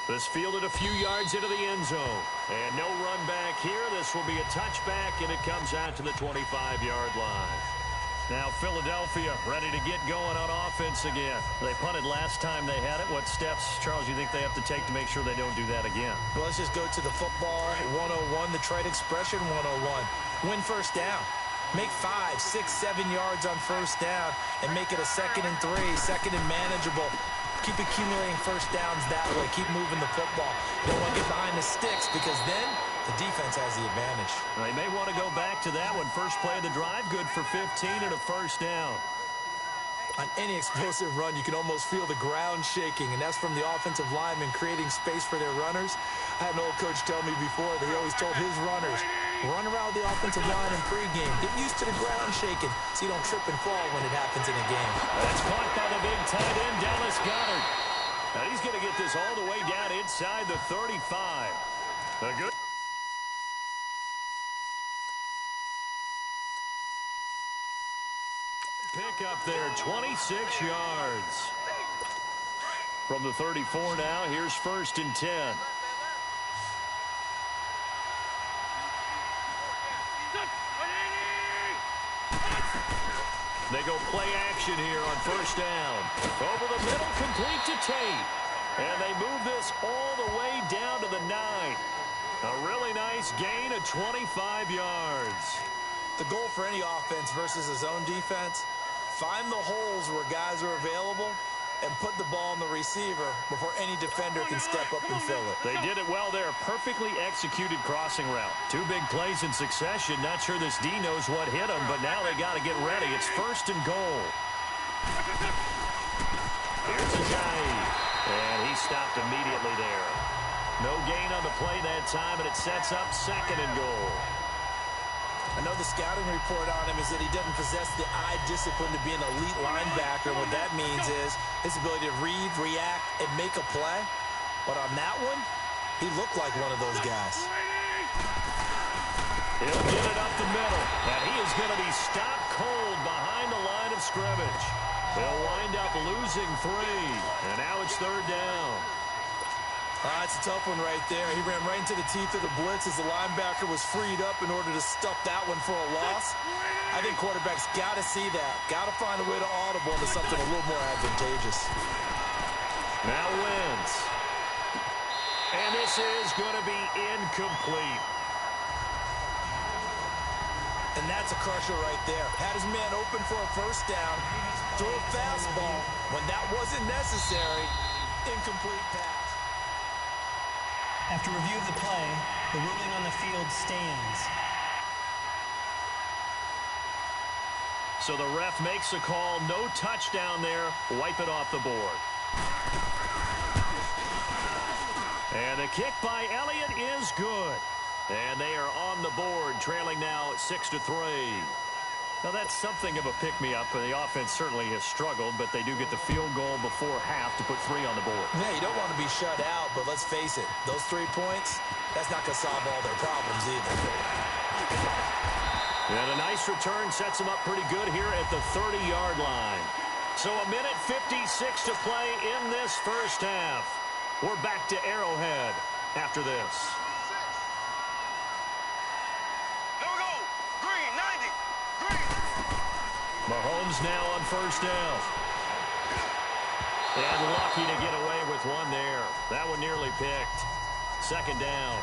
This fielded a few yards into the end zone. And no run back here. This will be a touchback, and it comes out to the 25-yard line. Now Philadelphia ready to get going on offense again. They punted last time they had it. What steps, Charles, you think they have to take to make sure they don't do that again? Well, let's just go to the football 101, the trade expression 101. Win first down. Make 5, 6, 7 yards on first down and make it a 2nd and 3, 2nd and manageable. Keep accumulating first downs that way. Keep moving the football. You don't want to get behind the sticks because then the defense has the advantage. They may want to go back to that one. First play of the drive, good for 15 and a first down. On any explosive run, you can almost feel the ground shaking, and that's from the offensive linemen creating space for their runners. I had an old coach tell me before that he always told his runners, run around the offensive line in pregame. Get used to the ground shaking so you don't trip and fall when it happens in a game. That's caught by the big tight end, Dallas Goedert. Now he's going to get this all the way down inside the 35. A good pick up there, 26 yards. From the 34 now, here's 1st and 10. They go play action here on first down. Over the middle, complete to Tate. And they move this all the way down to the 9. A really nice gain of 25 yards. The goal for any offense versus a zone defense, find the holes where guys are available and put the ball on the receiver before any defender can step up and fill it. They did it well there. Perfectly executed crossing route. 2 big plays in succession. Not sure this D knows what hit him, but now they got to get ready. It's 1st and goal. Here's Ajayi. And he stopped immediately there. No gain on the play that time, and it sets up 2nd and goal. I know the scouting report on him is that he doesn't possess the eye discipline to be an elite linebacker. What that means is his ability to read, react, and make a play. But on that one, he looked like one of those guys. He'll get it up the middle, and he is going to be stopped cold behind the line of scrimmage. They'll wind up losing 3, and now it's 3rd down. That's a tough one right there. He ran right into the teeth of the blitz as the linebacker was freed up in order to stuff that one for a loss. I think quarterbacks got to see that. Got to find a way to audible into something a little more advantageous. Now wins. And this is going to be incomplete. And that's a crusher right there. Had his man open for a first down. Threw a fastball when that wasn't necessary. Incomplete pass. After review of the play, the ruling on the field stands. So the ref makes a call. No touchdown there. Wipe it off the board. And the kick by Elliott is good. And they are on the board, trailing now 6-3. Now that's something of a pick-me-up. The offense certainly has struggled, but they do get the field goal before half to put 3 on the board. Yeah, you don't want to be shut out, but let's face it, those 3 points, that's not going to solve all their problems either. And a nice return sets them up pretty good here at the 30-yard line. So a minute 56 to play in this first half. We're back to Arrowhead after this. There we go. Green, 90. Green. Mahomes now on first down. And lucky to get away with one there. That one nearly picked. Second down.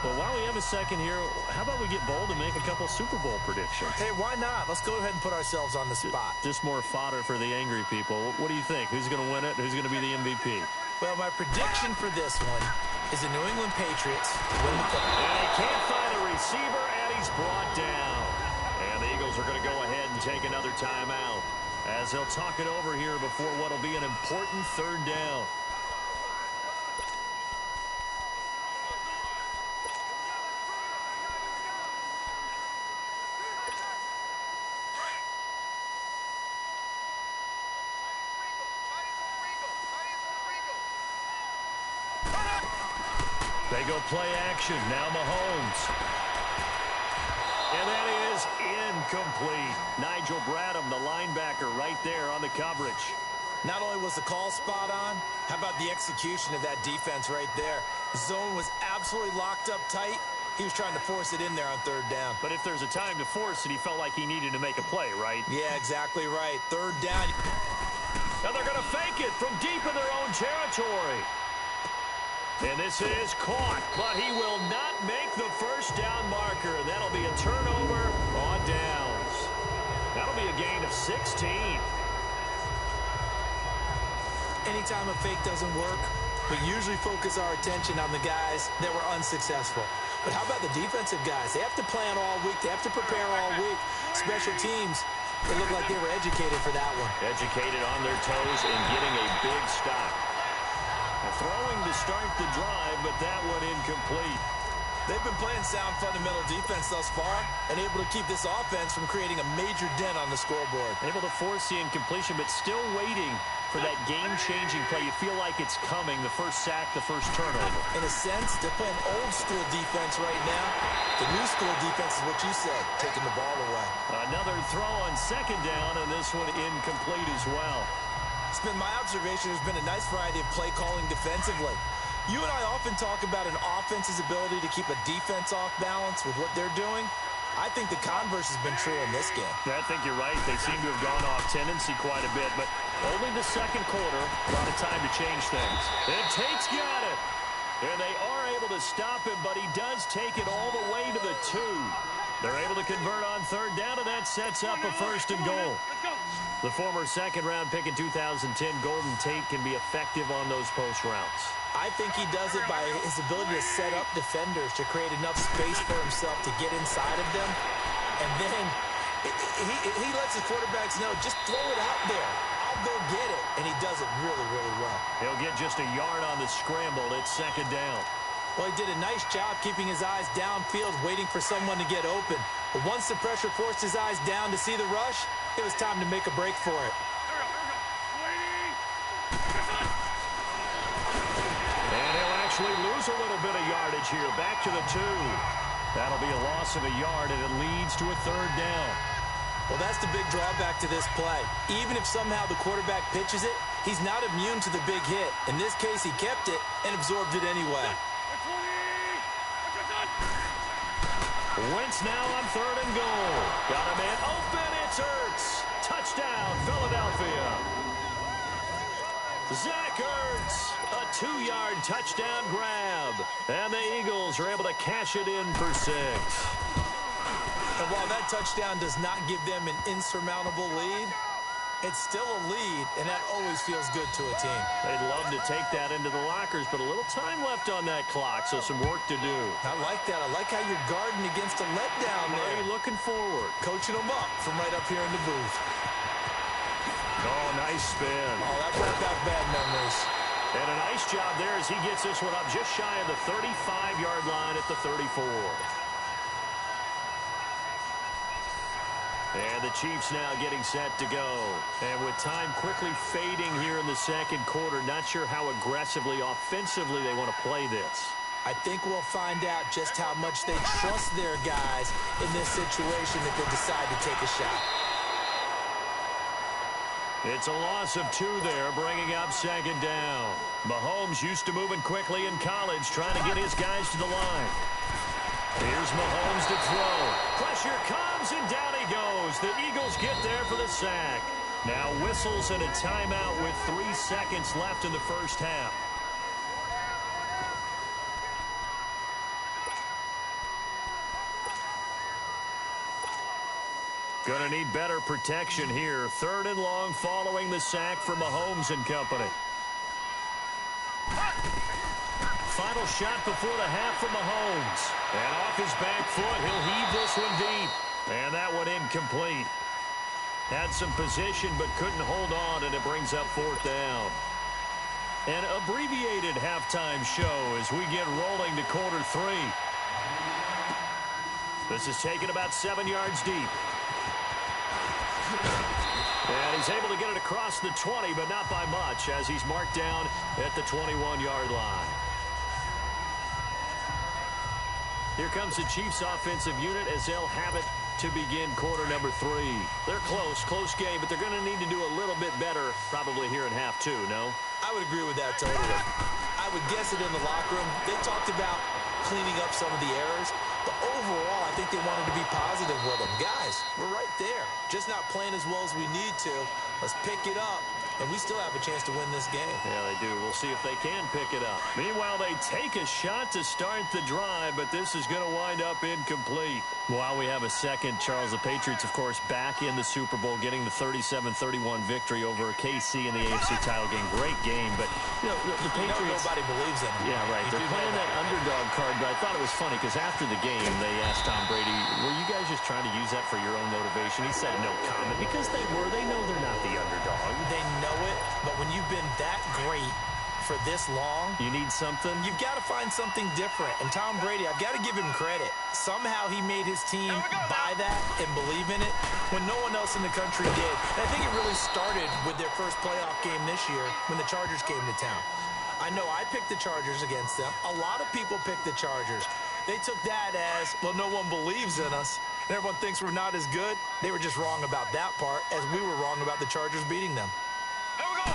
Well, while we have a second here, how about we get bold and make a couple Super Bowl predictions? Hey, why not? Let's go ahead and put ourselves on the spot. Just more fodder for the angry people. What do you think? Who's going to win it? Who's going to be the MVP? Well, my prediction for this one is the New England Patriots win the football. And he can't find a receiver, and he's brought down. And the Eagles are going to go ahead and take another timeout as they'll talk it over here before what will be an important third down. They go play action. Now Mahomes. And that is incomplete. Nigel Bradham, the linebacker, right there on the coverage. Not only was the call spot on, how about the execution of that defense right there? The zone was absolutely locked up tight. He was trying to force it in there on third down. But if there's a time to force it, he felt like he needed to make a play, right? Yeah, exactly right. Third down. Now they're going to fake it from deep in their own territory. And this is caught, but he will not make the first down marker. That'll be a turnover on downs. That'll be a gain of 16. Anytime a fake doesn't work, we usually focus our attention on the guys that were unsuccessful. But how about the defensive guys? They have to plan all week. They have to prepare all week. Special teams, they look like they were educated for that one. Educated on their toes and getting a big stop. Throwing to start the drive, but that one incomplete. They've been playing sound fundamental defense thus far and able to keep this offense from creating a major dent on the scoreboard. Able to force the incompletion, but still waiting for that game-changing play. You feel like it's coming, the first sack, the first turnover. In a sense, they're playing old-school defense right now. The new-school defense is what you said, taking the ball away. Another throw on second down, and this one incomplete as well. It's been my observation there's been a nice variety of play calling defensively. You and I often talk about an offense's ability to keep a defense off balance with what they're doing. I think the converse has been true in this game. I think you're right. They seem to have gone off tendency quite a bit, but only the second quarter, a lot of time to change things. And Tate's got it. And they are able to stop him, but he does take it all the way to the 2. They're able to convert on third down, and that sets up a first and goal. The former second-round pick in 2010, Golden Tate, can be effective on those post routes. I think he does it by his ability to set up defenders to create enough space for himself to get inside of them. And then he lets his quarterbacks know, just throw it out there. I'll go get it. And he does it really, really well. He'll get just a yard on the scramble. It's second down. Well, he did a nice job keeping his eyes downfield, waiting for someone to get open. But once the pressure forced his eyes down to see the rush, it was time to make a break for it. And he'll actually lose a little bit of yardage here. Back to the 2. That'll be a loss of a yard, and it leads to a third down. Well, that's the big drawback to this play. Even if somehow the quarterback pitches it, he's not immune to the big hit. In this case, he kept it and absorbed it anyway. Wentz now on third and goal. Got a man open. It's Ertz. Touchdown, Philadelphia. Zach Ertz, a 2-yard touchdown grab. And the Eagles are able to cash it in for 6. And while that touchdown does not give them an insurmountable lead, It's still a lead, and that always feels good to a team. They'd love to take that into the lockers, but a little time left on that clock, so some work to do. I like that. I like how you're guarding against a letdown there. Murray looking forward. Coaching them up from right up here in the booth. Oh, nice spin. Oh, that brought back bad memories. And a nice job there as he gets this one up just shy of the 35-yard line at the 34. And the Chiefs now getting set to go. And with time quickly fading here in the second quarter, not sure how aggressively, offensively they want to play this. I think we'll find out just how much they trust their guys in this situation if they decide to take a shot. It's a loss of 2 there, bringing up second down. Mahomes used to moving quickly in college, trying to get his guys to the line. Here's Mahomes to throw. Pressure comes, and down he goes. The Eagles get there for the sack. Now whistles and a timeout with 3 seconds left in the first half. Going to need better protection here. 3rd and long following the sack for Mahomes and company. Final shot before the half for Mahomes. And off his back foot, he'll heave this one deep. And that one incomplete. Had some position but couldn't hold on, and it brings up 4th down. An abbreviated halftime show as we get rolling to quarter 3. This is taken about 7 yards deep. And he's able to get it across the 20, but not by much, as he's marked down at the 21-yard line. Here comes the Chiefs offensive unit as they'll have it to begin quarter number 3. They're close game, but they're going to need to do a little bit better probably here in half 2, no? I would agree with that totally. I would guess it in the locker room. They talked about cleaning up some of the errors, but overall, I think they wanted to be positive with them. Guys, we're right there. Just not playing as well as we need to. Let's pick it up, and we still have a chance to win this game. Yeah, they do. We'll see if they can pick it up. Meanwhile, they take a shot to start the drive, but this is going to wind up incomplete. While we have a second, Charles, the Patriots, of course, back in the Super Bowl, getting the 37-31 victory over KC in the AFC title game. Great game, but you know, the Patriots... Nobody believes in them. Yeah, right. They're playing that underdog card, but I thought it was funny because after the game, they asked Tom Brady, were you guys just trying to use that for your own motivation? He said no comment because they were. They know they're not the underdog. They know it, but when you've been that great for this long, you need something. You've got to find something different. And Tom Brady, I've got to give him credit. Somehow he made his team buy that and believe in it when no one else in the country did. And I think it really started with their first playoff game this year when the Chargers came to town. I know I picked the Chargers against them. A lot of people picked the Chargers. They took that as, well, no one believes in us. And everyone thinks we're not as good. They were just wrong about that part, as we were wrong about the Chargers beating them. Here we go.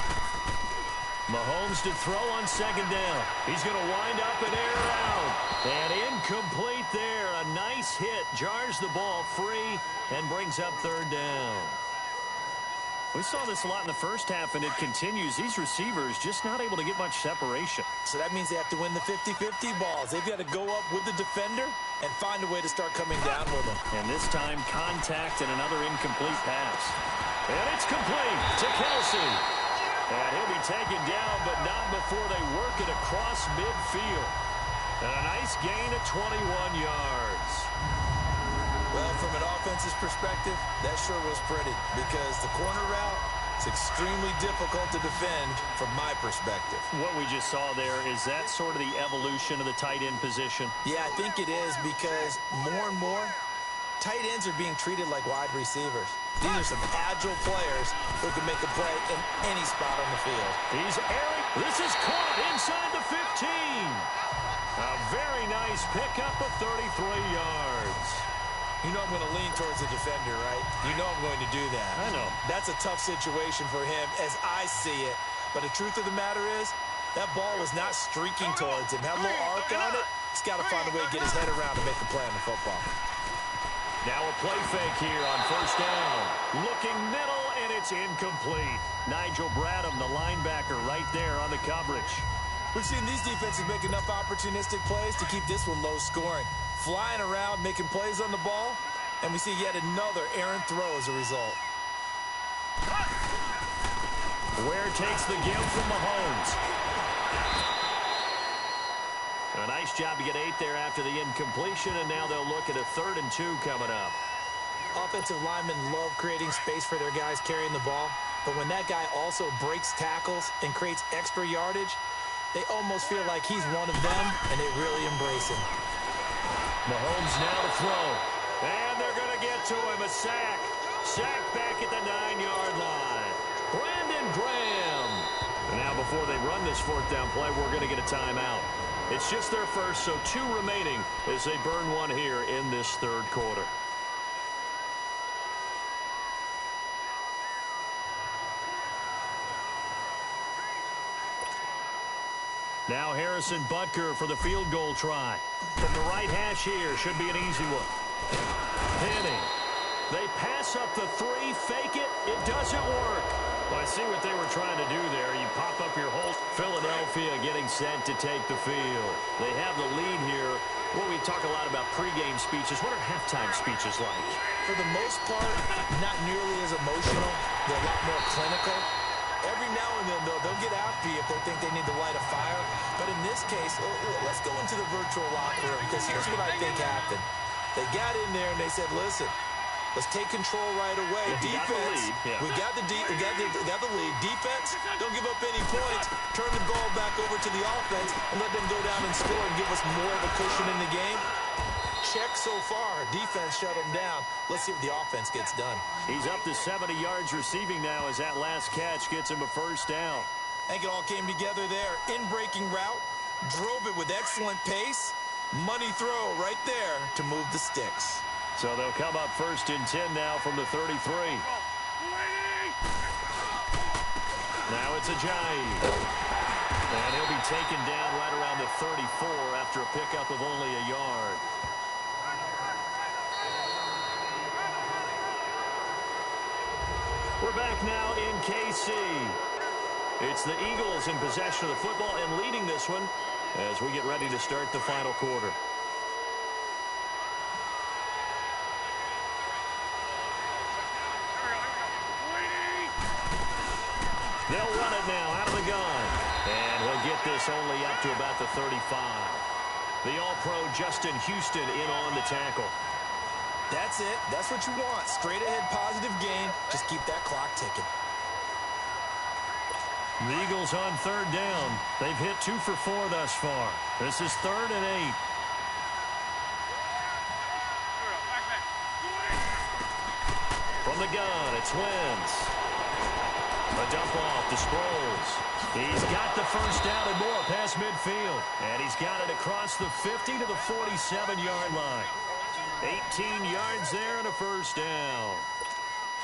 Mahomes to throw on second down. He's going to wind up and air it out. And incomplete there. A nice hit. Jars the ball free and brings up 3rd down. We saw this a lot in the first half, and it continues. These receivers just not able to get much separation. So that means they have to win the 50-50 balls. They've got to go up with the defender and find a way to start coming down with them. And this time, contact and another incomplete pass. And it's complete to Kelsey. And he'll be taken down, but not before they work it across midfield. And a nice gain of 21 yards. Well, from an offense's perspective, that sure was pretty because the corner route is extremely difficult to defend from my perspective. What we just saw there, is that sort of the evolution of the tight end position? Yeah, I think it is because more and more, tight ends are being treated like wide receivers. These are some agile players who can make a play in any spot on the field. He's airing. This is caught inside the 15. A very nice pickup of 33 yards. You know I'm going to lean towards the defender, right? You know I'm going to do that. I know. That's a tough situation for him as I see it. But the truth of the matter is, that ball was not streaking towards him. Had a little arc on it. He's got to find a way to get his head around and make a play on the football. Now a play fake here on first down. Looking middle, and it's incomplete. Nigel Bradham, the linebacker, right there on the coverage. We've seen these defenses make enough opportunistic plays to keep this one low scoring. Flying around, making plays on the ball, and we see yet another errant throw as a result. Ware takes the give from Mahomes. A nice job to get 8 there after the incompletion, and now they'll look at a 3rd and 2 coming up. Offensive linemen love creating space for their guys carrying the ball, but when that guy also breaks tackles and creates extra yardage, they almost feel like he's one of them, and they really embrace him. Mahomes now to throw, and they're going to get to him. A sack. Sack back at the 9-yard line. Brandon Graham. And now before they run this 4th down play, we're going to get a timeout. It's just their first, so 2 remaining as they burn one here in this 3rd quarter. Now Harrison Butker for the field goal try. From the right hash here, should be an easy one. Penny. They pass up the 3, fake it. It doesn't work. Well, I see what they were trying to do there. You pop up your whole Philadelphia getting set to take the field. They have the lead here. Well, we talk a lot about pregame speeches. What are halftime speeches like? For the most part, not nearly as emotional. They're a lot more clinical. Every now and then, though, they'll get after you if they think they need to light a fire. But in this case, let's go into the virtual locker room, because here's what I think happened. They got in there and they said, listen, let's take control right away. Defense, we got the lead. Defense, don't give up any points. Turn the ball back over to the offense and let them go down and score and give us more of a cushion in the game. Check so far. Defense shut them down. Let's see if the offense gets done. He's up to 70 yards receiving now as that last catch gets him a 1st down. I think it all came together there. In-breaking route, drove it with excellent pace. Money throw right there to move the sticks. So they'll come up 1st and 10 now from the 33. Now it's Ajayi. And he'll be taken down right around the 34 after a pickup of only a yard. We're back now in KC. It's the Eagles in possession of the football and leading this one as we get ready to start the final quarter. They'll run it now out of the gun. And he'll get this only up to about the 35. The All-Pro Justin Houston in on the tackle. That's it. That's what you want. Straight ahead positive gain. Just keep that clock ticking. The Eagles on 3rd down. They've hit 2 for 4 thus far. This is 3rd and 8. From the gun, it's Wentz. A dump off to Sproles. He's got the 1st down and more past midfield. And he's got it across the 50 to the 47-yard line. 18 yards there and a 1st down.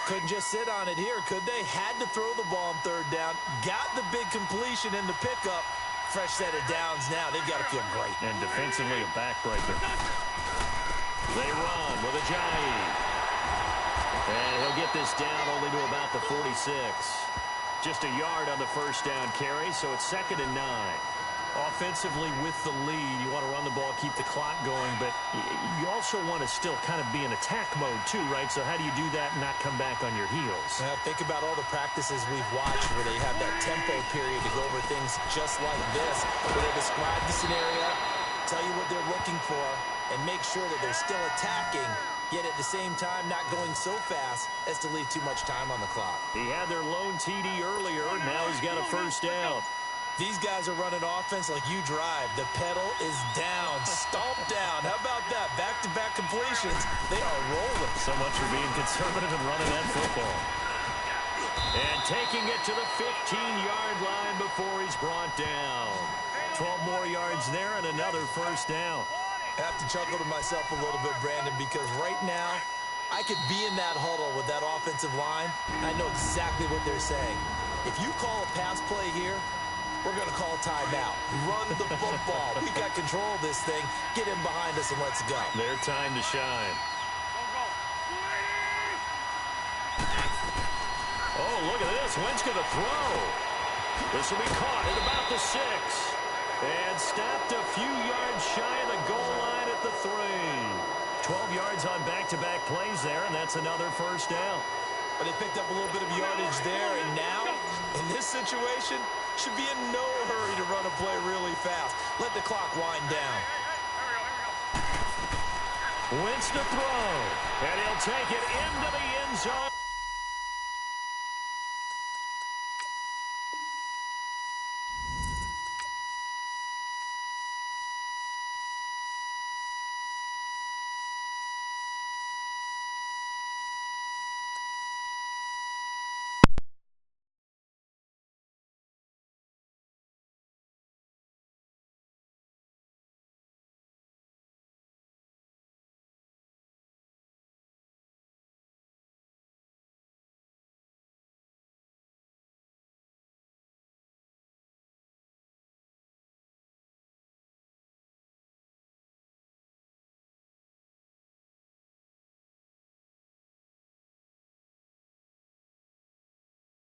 Couldn't just sit on it here, could they? Had to throw the ball on 3rd down. Got the big completion in the pickup. Fresh set of downs now. They've got to feel great. And defensively a backbreaker. They run with Ajayi. And he'll get this down only to about the 46. Just a yard on the 1st down carry, so it's 2nd and 9. Offensively with the lead, you want to run the ball, keep the clock going, but you also want to still kind of be in attack mode too, right? So how do you do that and not come back on your heels? Think about all the practices we've watched where they have that tempo period to go over things just like this, where they describe the scenario, tell you what they're looking for, and make sure that they're still attacking, yet at the same time not going so fast as to leave too much time on the clock. He had their lone TD earlier, now he's got a 1st down. These guys are running offense like you drive. The pedal is down, stomped down. How about that? Back-to-back completions. They are rolling. So much for being conservative and running that football. And taking it to the 15-yard line before he's brought down. 12 more yards there and another 1st down. I have to chuckle to myself a little bit, Brandon, because right now I could be in that huddle with that offensive line. I know exactly what they're saying. If you call a pass play here, we're going to call timeout. Run the football. We got control of this thing. Get him behind us and let's go. Their time to shine. Oh, look at this. Wentz going to throw. This will be caught at about the 6. And stopped a few yards shy of the goal line at the 3. 12 yards on back-to-back plays there, and that's another 1st down. But they picked up a little bit of yardage there, and now, in this situation, should be in no hurry to run a play really fast. Let the clock wind down. Wentz to throw, and he'll take it into the end zone.